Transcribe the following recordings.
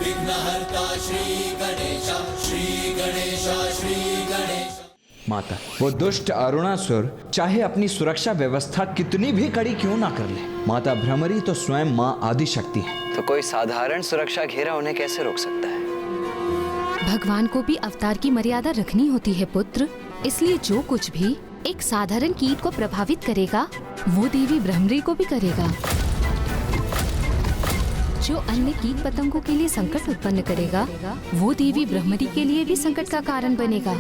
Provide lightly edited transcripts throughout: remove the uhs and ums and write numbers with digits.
विघ्नहर्ता श्री गणेश, श्री गणेश, श्री गणेश। माता, वो दुष्ट अरुणासुर चाहे अपनी सुरक्षा व्यवस्था कितनी भी कड़ी क्यों ना कर ले, माता भ्रमरी तो स्वयं माँ आदिशक्ति है। तो कोई साधारण सुरक्षा घेरा उन्हें कैसे रोक सकता है? भगवान को भी अवतार की मर्यादा रखनी होती है पुत्र, इसलिए जो कुछ भी एक साधारण कीट को प्रभावित करेगा वो देवी भ्रमरी को भी करेगा। जो अन्य कीट पतंगों के लिए संकट उत्पन्न करेगा वो देवी भ्रमरी के लिए भी संकट का कारण बनेगा।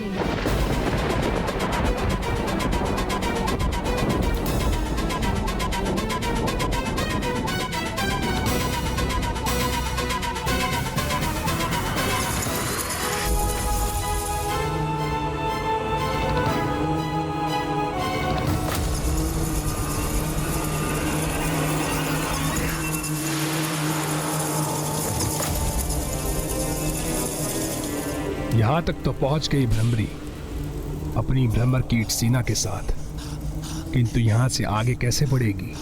यहाँ तक तो पहुंच गई भ्रमरी अपनी भ्रमर कीट सेना के साथ, किंतु यहाँ से आगे कैसे बढ़ेगी?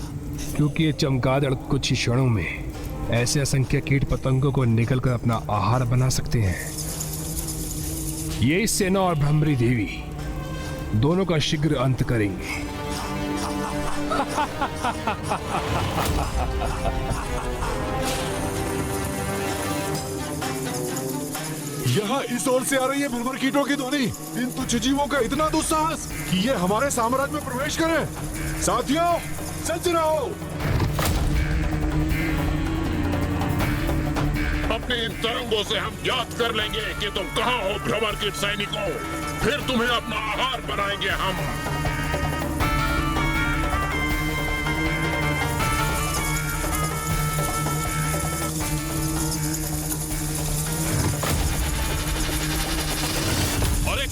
क्योंकि ये चमगादड़ कुछ ही क्षणों में ऐसे असंख्य कीट पतंगों को निकलकर अपना आहार बना सकते हैं। ये सेना और भ्रमरी देवी दोनों का शीघ्र अंत करेंगे। यहाँ इस ओर से आ रही है भ्रमर कीटों की ध्वनि। इन तुच्छ जीवों का इतना दुस्साहस कि ये हमारे साम्राज्य में प्रवेश करें। साथियों, सज्ज रहो। अपनी इन तरंगों से हम याद कर लेंगे कि तुम कहाँ हो भ्रमर कीट सैनिकों। फिर तुम्हें अपना आहार बनाएंगे हम।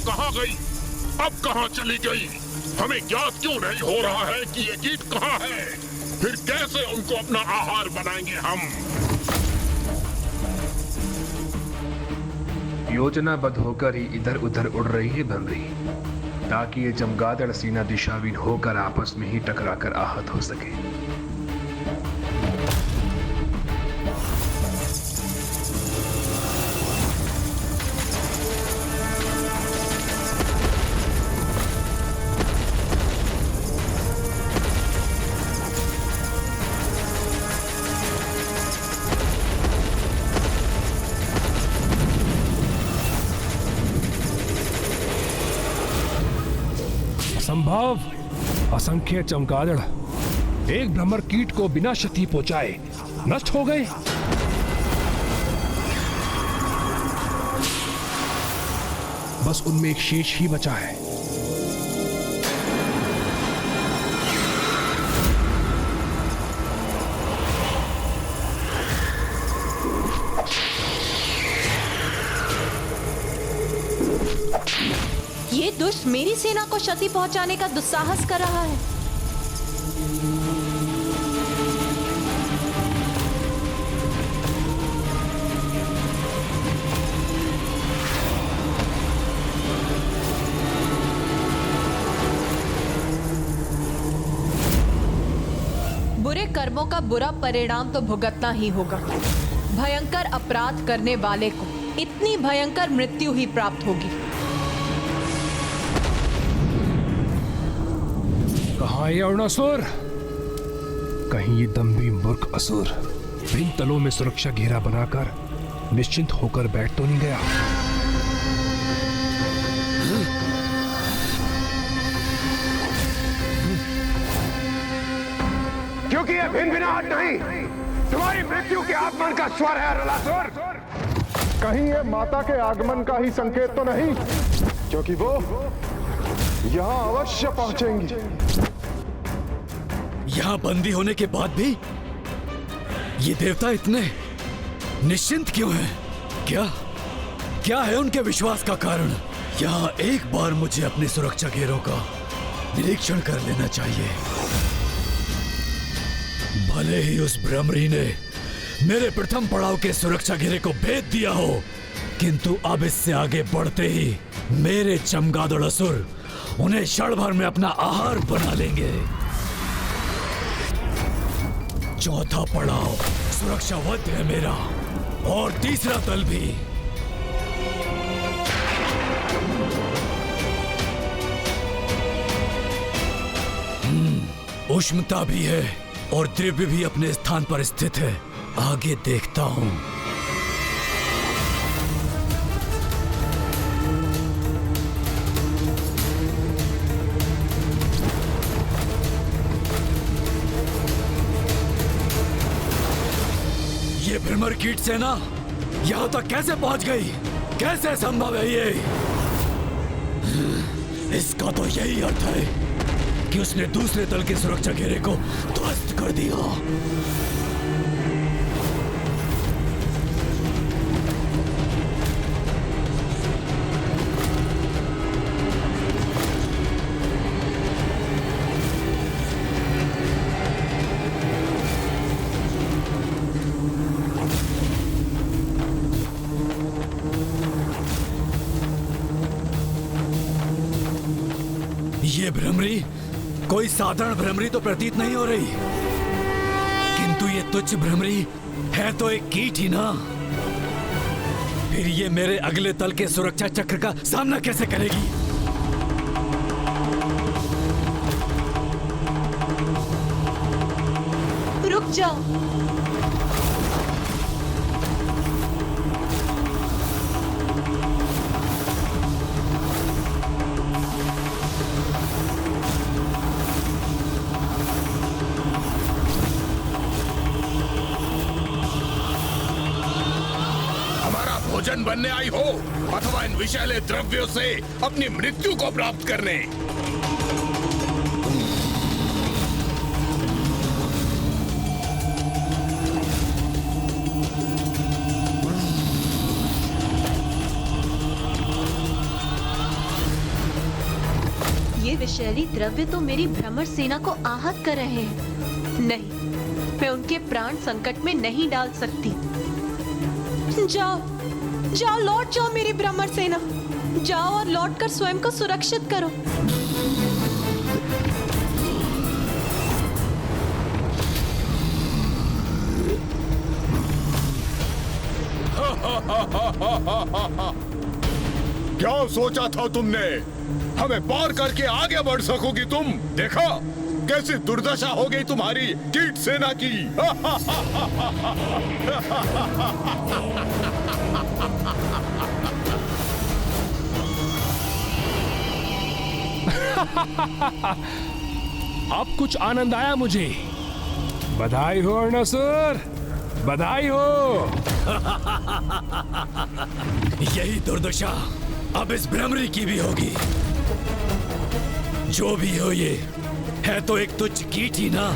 कहाँ गई? अब कहाँ चली गई? हमें ज्ञात क्यों नहीं हो रहा है कि ये कीट कहाँ है? फिर कैसे उनको अपना आहार बनाएंगे हम? योजनाबद्ध होकर ही इधर उधर उड़ रही है भ्रमरी, ताकि ये चमगादड़ सेना दिशाहीन होकर आपस में ही टकराकर आहत हो सके। संभव असंख्य चमगादड़ एक भ्रमर कीट को बिना क्षति पहुंचाए नष्ट हो गए। बस उनमें एक शेष ही बचा है। ये दुष्ट मेरी सेना को क्षति पहुंचाने का दुस्साहस कर रहा है। बुरे कर्मों का बुरा परिणाम तो भुगतना ही होगा। भयंकर अपराध करने वाले को इतनी भयंकर मृत्यु ही प्राप्त होगी। कहाँ ये अरुणासुर? कहीं ये दम्भी मूर्ख असुर इन तलों में सुरक्षा घेरा बनाकर निश्चिंत होकर बैठ तो नहीं गया? क्योंकि ये भिन्न भिन्नाहट नहीं, तुम्हारी मृत्यु के आगमन का स्वर है अरुणासुर। कहीं ये माता के आगमन का ही संकेत तो नहीं, क्योंकि वो यहाँ अवश्य पहुंचेंगी। यहाँ बंदी होने के बाद भी ये देवता इतने निश्चिंत क्यों हैं? क्या है उनके विश्वास का कारण? यहाँ एक बार मुझे अपने सुरक्षा घेरों का निरीक्षण कर लेना चाहिए। भले ही उस भ्रमरी ने मेरे प्रथम पड़ाव के सुरक्षा घेरे को भेद दिया हो, किंतु अब इससे आगे बढ़ते ही मेरे चमगादड़ असुर उन्हें क्षण भर में अपना आहार बना लेंगे। चौथा पड़ाव सुरक्षावत है मेरा, और तीसरा तल भी। उष्णता भी है और द्रव्य भी अपने स्थान पर स्थित है। आगे देखता हूं। ये भ्रमर कीट सेना यहां तक कैसे पहुंच गई? कैसे संभव है ये? इसका तो यही अर्थ है कि उसने दूसरे तल के सुरक्षा घेरे को ध्वस्त कर दिया। ये भ्रमरी कोई साधारण भ्रमरी तो प्रतीत नहीं हो रही, किंतु ये तुच्छ भ्रमरी है तो एक कीट ही ना। फिर ये मेरे अगले तल के सुरक्षा चक्र का सामना कैसे करेगी? रुक जाओ। भोजन बनने आई हो अथवा इन विषैले द्रव्यों से अपनी मृत्यु को प्राप्त करने। ये विषैली द्रव्य तो मेरी भ्रमर सेना को आहत कर रहे हैं। नहीं, मैं उनके प्राण संकट में नहीं डाल सकती। जाओ जाओ, लौट जाओ मेरी भ्रमर सेना। जाओ और लौटकर स्वयं को सुरक्षित करो। क्या सोचा था तुमने? हमें पार करके आगे बढ़ सकोगी तुम? देखा कैसी दुर्दशा हो गई तुम्हारी कीट सेना की। अब कुछ आनंद आया मुझे। बधाई हो अरुणासुर, बधाई हो। यही दुर्दशा अब इस भ्रमरी की भी होगी। जो भी हो, ये है तो एक तुच्छ कीट ही ना,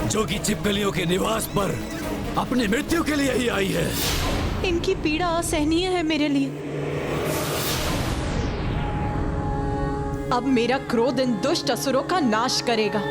जो कि छिपकलियों के निवास पर अपनी मृत्यु के लिए ही आई है। इनकी पीड़ा असहनीय है मेरे लिए। अब मेरा क्रोध इन दुष्ट असुरों का नाश करेगा।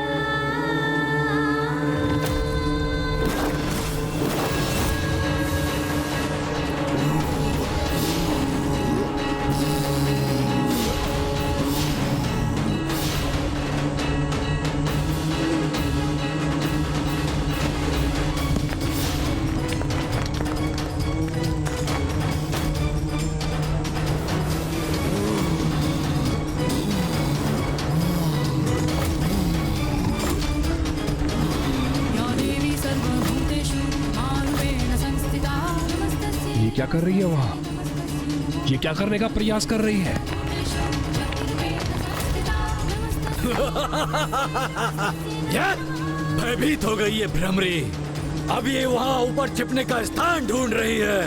क्या कर रही है वहां? ये क्या करने का प्रयास कर रही है? भयभीत हो गई है भ्रमरी। अब ये वहां ऊपर छिपने का स्थान ढूंढ रही है।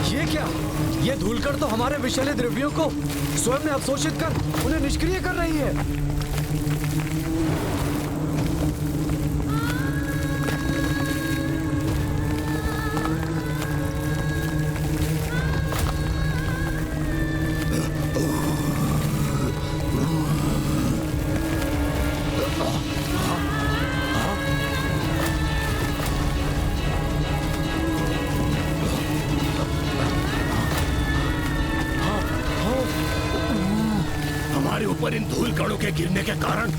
ये क्या? ये धूलकण तो हमारे विषैले द्रव्यों को स्वयं में अवशोषित कर उन्हें निष्क्रिय कर रही है। कणों के गिरने के कारण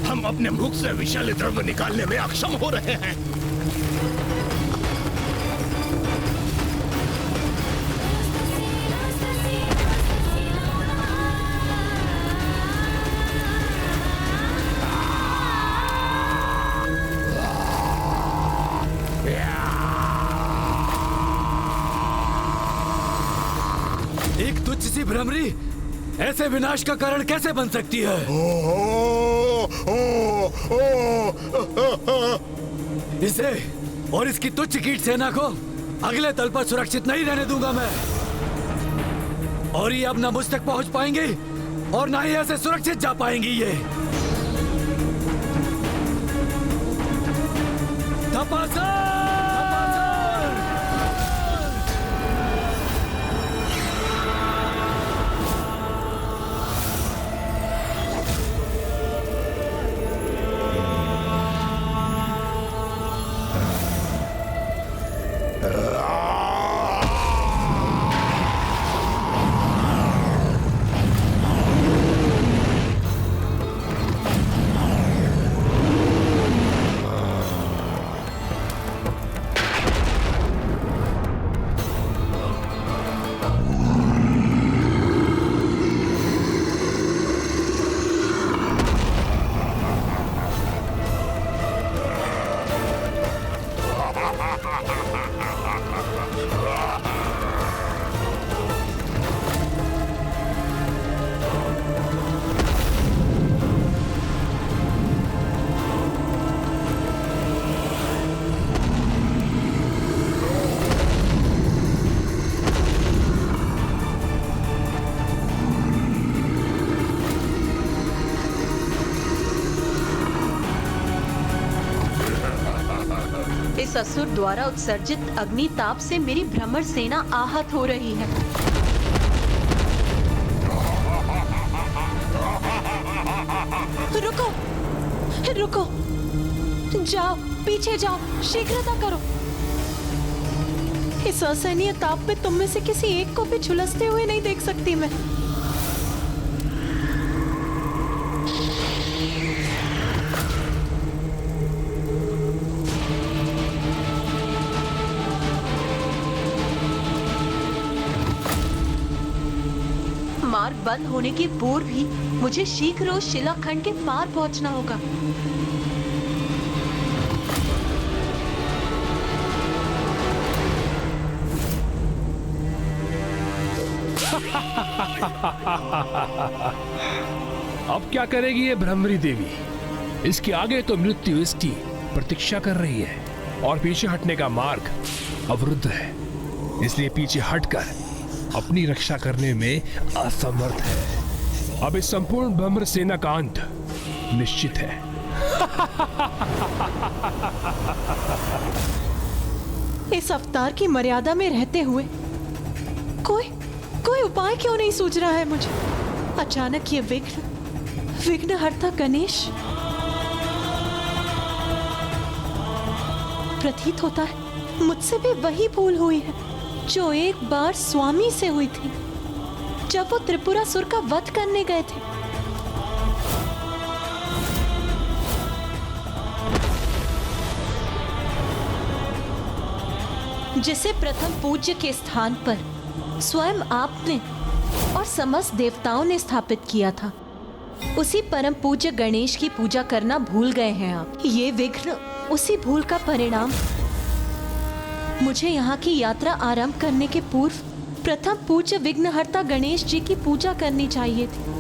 हम अपने मुख से विषैले द्रव्य निकालने में अक्षम हो रहे हैं। एक तुच्छ सी भ्रमरी ऐसे विनाश का कारण कैसे बन सकती है? इसे और इसकी तुच्छ कीट सेना को अगले तल पर सुरक्षित नहीं रहने दूंगा मैं। और ये अब ना मुझ तक पहुंच पाएंगे और ना ही ऐसे सुरक्षित जा पाएंगी ये। तपासर! इस असुर द्वारा उत्सर्जित अग्नि ताप से मेरी भ्रमर सेना आहत हो रही है। रुको, रुको, जाओ, पीछे जाओ, शीघ्रता करो। इस असहनीय ताप में तुम में से किसी एक को भी झुलसते हुए नहीं देख सकती मैं। मार्ग बंद होने के पूर्व ही मुझे शीघ्र उस शिलाखंड के पार पहुंचना होगा। अब क्या करेगी ये भ्रमरी देवी? इसके आगे तो मृत्यु इसकी प्रतीक्षा कर रही है और पीछे हटने का मार्ग अवरुद्ध है। इसलिए पीछे हटकर अपनी रक्षा करने में असमर्थ है। अब इस संपूर्ण भ्रमर सेना का अंत निश्चित है। इस अवतार की मर्यादा में रहते हुए कोई उपाय क्यों नहीं सूझ रहा है मुझे? अचानक ये विघ्नहर्ता गणेश प्रतीत होता है मुझसे भी वही भूल हुई है जो एक बार स्वामी से हुई थी जब वो त्रिपुरासुर का वध करने गए थे। जिसे प्रथम पूज्य के स्थान पर स्वयं आपने और समस्त देवताओं ने स्थापित किया था, उसी परम पूज्य गणेश की पूजा करना भूल गए हैं आप। ये विघ्न उसी भूल का परिणाम। मुझे यहाँ की यात्रा आरंभ करने के पूर्व प्रथम पूज्य विघ्नहर्ता गणेश जी की पूजा करनी चाहिए थी।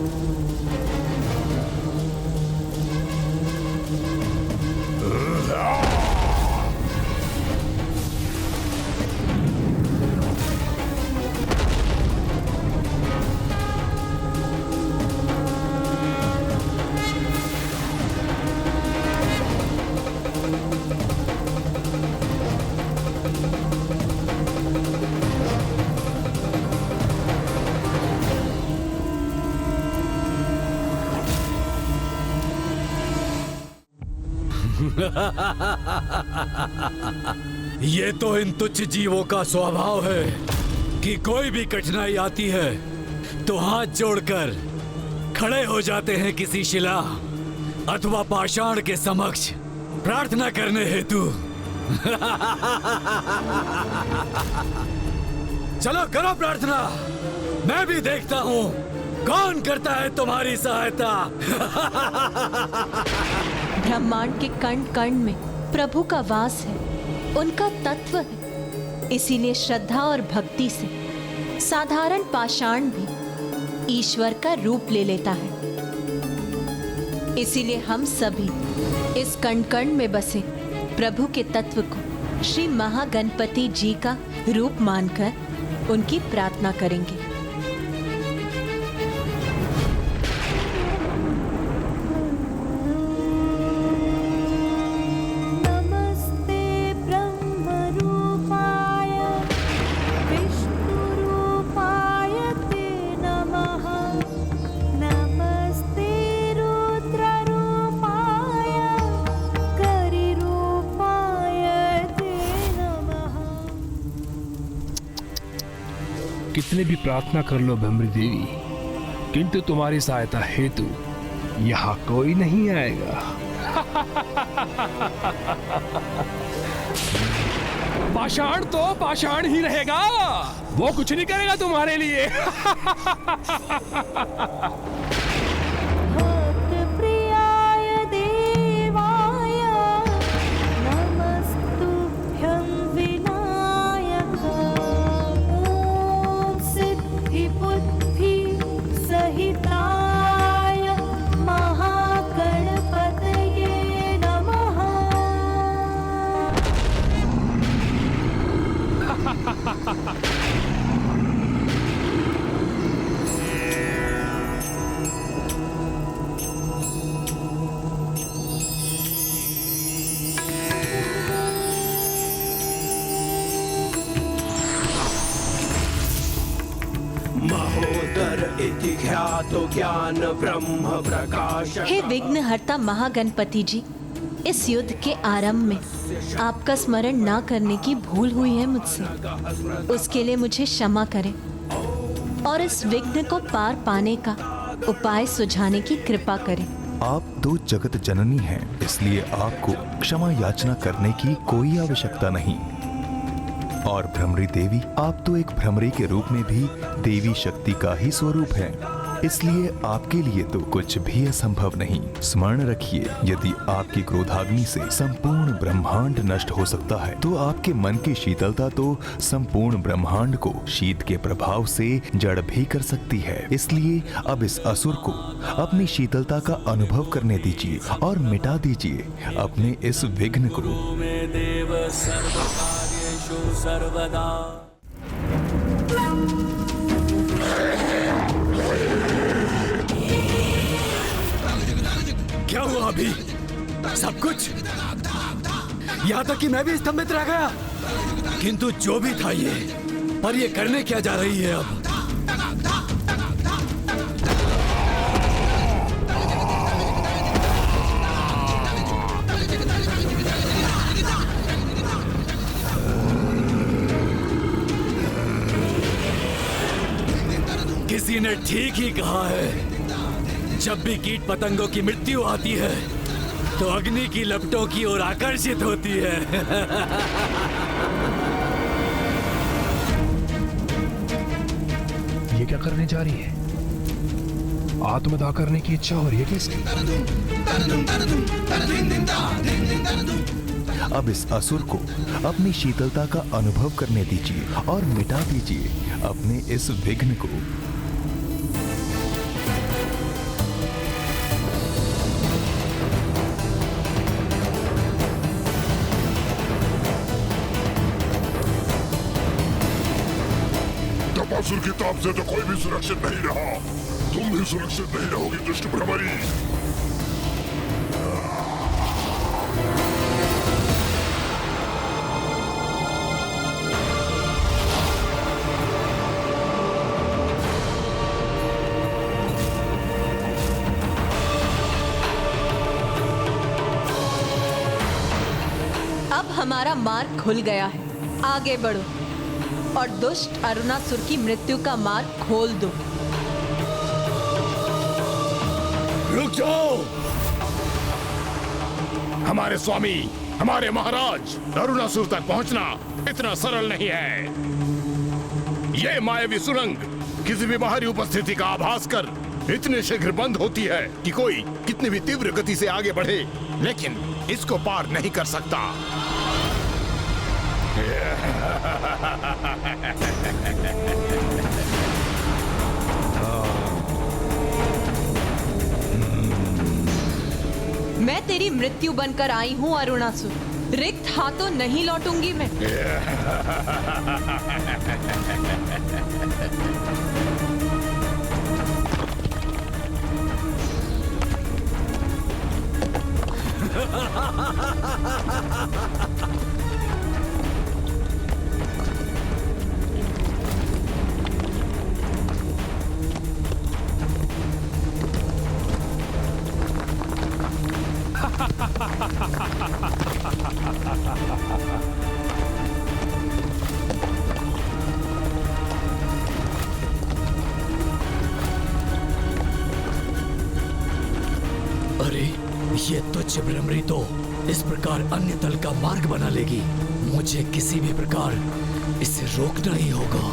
ये तो इन तुच्छ जीवों का स्वभाव है कि कोई भी कठिनाई आती है तो हाथ जोड़कर खड़े हो जाते हैं किसी शिला अथवा पाषाण के समक्ष प्रार्थना करने हेतु। चलो करो प्रार्थना, मैं भी देखता हूं कौन करता है तुम्हारी सहायता। ब्रह्मांड के कण कण में प्रभु का वास है, उनका तत्व है। इसीलिए श्रद्धा और भक्ति से साधारण पाषाण भी ईश्वर का रूप ले लेता है। इसीलिए हम सभी इस कण कण में बसे प्रभु के तत्व को श्री महागणपति जी का रूप मानकर उनकी प्रार्थना करेंगे। कितने भी प्रार्थना कर लो भ्रमरी देवी, किंतु तुम्हारी सहायता हेतु यहाँ कोई नहीं आएगा। पाषाण तो पाषाण ही रहेगा, वो कुछ नहीं करेगा तुम्हारे लिए। हे विघ्नहर्ता महागणपति जी, इस युद्ध के आरंभ में आपका स्मरण ना करने की भूल हुई है मुझसे। उसके लिए मुझे क्षमा करें और इस विघ्न को पार पाने का उपाय सुझाने की कृपा करें। आप तो जगत जननी हैं, इसलिए आपको क्षमा याचना करने की कोई आवश्यकता नहीं। और भ्रमरी देवी, आप तो एक भ्रमरी के रूप में भी देवी शक्ति का ही स्वरूप है, इसलिए आपके लिए तो कुछ भी असंभव नहीं। स्मरण रखिए, यदि आपकी क्रोधाग्नि से संपूर्ण ब्रह्मांड नष्ट हो सकता है, तो आपके मन की शीतलता तो संपूर्ण ब्रह्मांड को शीत के प्रभाव से जड़ भी कर सकती है। इसलिए अब इस असुर को अपनी शीतलता का अनुभव करने दीजिए और मिटा दीजिए अपने इस विघ्न को। क्या हुआ अभी? सब कुछ? यहाँ तक कि मैं भी स्तंभित रह गया। किंतु जो भी था ये, पर ये करने क्या जा रही है अब? किसी ने ठीक ही कहा है, जब भी कीट पतंगों की मृत्यु आती है तो अग्नि की लपटों की ओर आकर्षित होती है। ये क्या करने जा रही है? आत्मदाह करने की इच्छा हो रही है किसकी? अब इस असुर को अपनी शीतलता का अनुभव करने दीजिए और मिटा दीजिए अपने इस विघ्न को। असुर की ताप से तो कोई भी सुरक्षित नहीं रहा। तुम भी सुरक्षित नहीं रहोगी दुष्ट भ्रमरी। अब हमारा मार्ग खुल गया है, आगे बढ़ो और दुष्ट अरुणासुर की मृत्यु का मार्ग खोल दो। रुक जाओ। हमारे स्वामी, हमारे महाराज, अरुणासुर तक पहुंचना इतना सरल नहीं है। ये मायावी सुरंग किसी भी बाहरी उपस्थिति का आभास कर इतने शीघ्र बंद होती है कि कोई कितनी भी तीव्र गति से आगे बढ़े, लेकिन इसको पार नहीं कर सकता। मैं तेरी मृत्यु बनकर आई हूँ अरुणासुर, रिक्त हाथों नहीं लौटूंगी मैं। अरे ये तुच्छ भ्रमरी तो इस प्रकार अन्य दल का मार्ग बना लेगी। मुझे किसी भी प्रकार इसे रोकना ही होगा।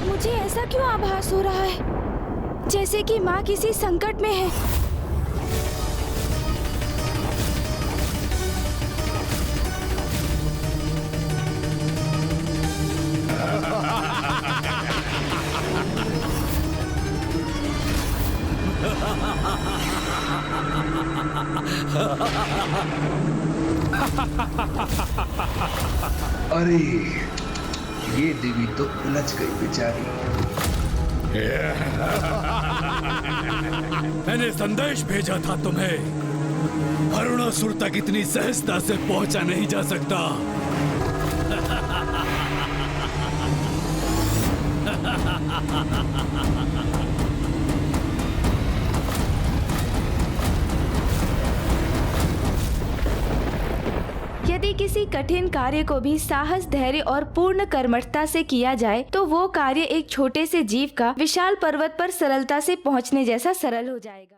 मुझे ऐसा क्यों आभास हो रहा है जैसे कि माँ किसी संकट में है। अरे ये देवी तो उलझ गई बेचारी। मैंने संदेश भेजा था तुम्हें। अरुणासुर तक इतनी सहजता से पहुंचा नहीं जा सकता। यदि किसी कठिन कार्य को भी साहस, धैर्य और पूर्ण कर्मठता से किया जाए तो वो कार्य एक छोटे से जीव का विशाल पर्वत पर सरलता से पहुंचने जैसा सरल हो जाएगा।